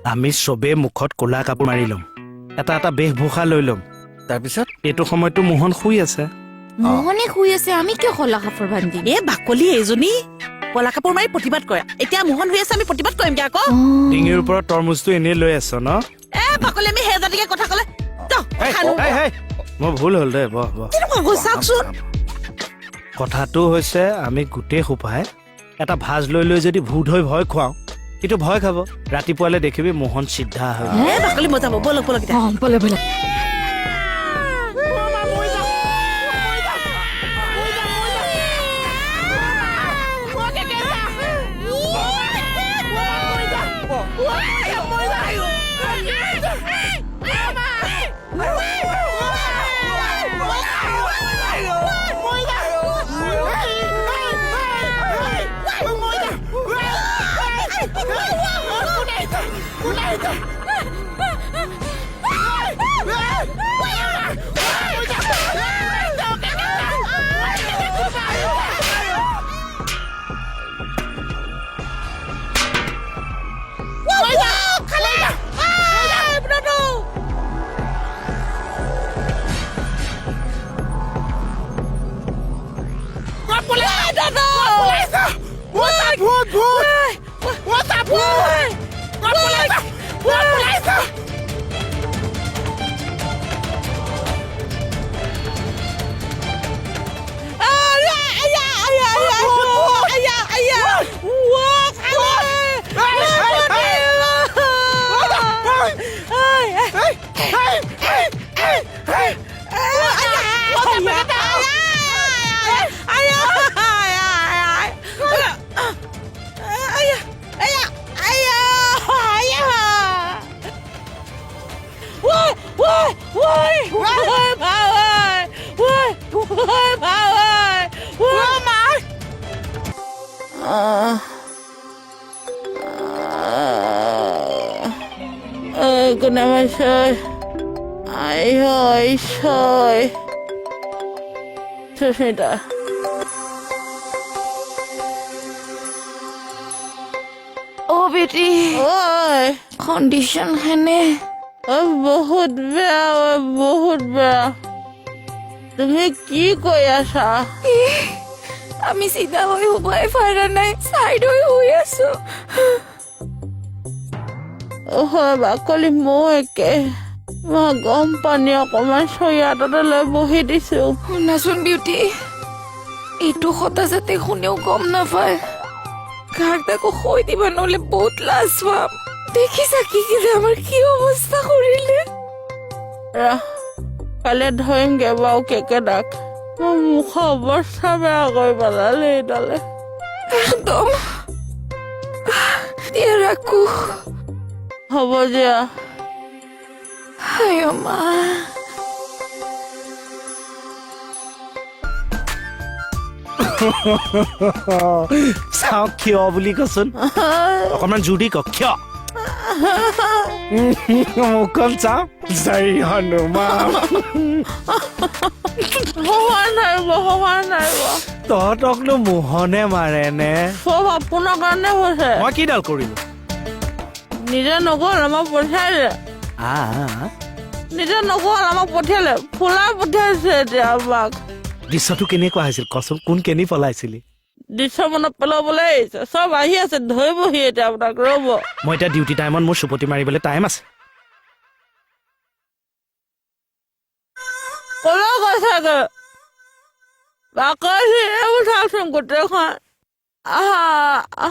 আমি চবে মুখত ক'লা কাপোৰ মাৰি ল'ম এটা এটা বেশভূষা লৈ ল'ম তাৰপিছত এইটো সময়তো মোহন শুই আছে মোহনে শুই আছে আমি কিয় কলা কাপোৰ বান্ধিম বাকলি এইজনী কলা কাপোৰ মাৰি প্ৰতিবাদ কৰে এতিয়া মোহন হৈ আছে আমি প্ৰতিবাদ কৰিমগে আকৌ ডিঙিৰ ওপৰত তৰমুজটো এনেই লৈ আছ ন বাকলি আমি সেইজাতিকে কথা ক'লে মোৰ ভুল হ'ল দে বহ চাওকচোন কথাটো হৈছে আমি গোটেই সোপাই এটা ভাজ লৈ লৈ যদি ভূত হৈ ভয় খুৱাওঁ কিন্তু ভয় খাব ৰাতিপুৱালে দেখিবি মোহন চিধা হৈ বাকলি মজাব বলক বলক বলে বলে কোনে মাইছে সুস্মিতা ও বেটি কণ্ডিশ্যন হেনে বহুত বেয়া তুমি কি কৈ আছা আমি চিধা হৈ শুবাই পাৰা নাই চাইড হৈ শুই আছো বাকলি মই একে মই গৰম পানী অকমান চৰিয়া এটাতে লৈ বহি দিছো শুনাচোন বিউটি এইটো কথা যাতে কোনেও গম নাপায় কাক তাকো হৈ দিবা নহ'লে বহুত লাজ পাম দেখিছা কি আমাৰ কি অৱস্থা কৰিলে কাইলৈ ধৰিমগে বাৰু কেকেটাক মোৰ মুখৰ অৱস্থা বেয়া কৰি পেলালে এইডালে একদম দিয়া ৰাখো হ'ব দিয়া আয় মা চাওঁ ক্ষয় বুলি কচোন অকণমান জোৰ দি ক ক্ষয় মুখখন চাওঁ জয় হনুমান তহঁতকনো মোহনে মাৰে নে চব আপোনাৰ কাৰণে হৈছে মই কিডাল কৰিলো নিজে নগ'ল আমাক পঠিয়াইলে নিজে নগ'ল আমাক পঠিয়ালে ফুলাই পঠিয়াইছে এতিয়া আমাক দৃশ্যটো কেনেকুৱা হৈছিল কচোন কোন কেনি পলাইছিলি দৃশ্য মনত পেলাবলৈ আহিছে চব আহি আছে ধৰিবহি এতিয়া আপোনাক ৰ'ব মই এতিয়া ডিউটি টাইমত মোৰ চুপতি মাৰিবলৈ টাইম আছে ক'লৈ গৈছেগৈ বাকলি এইবোৰ চাওকচোন গোটেইখন আহা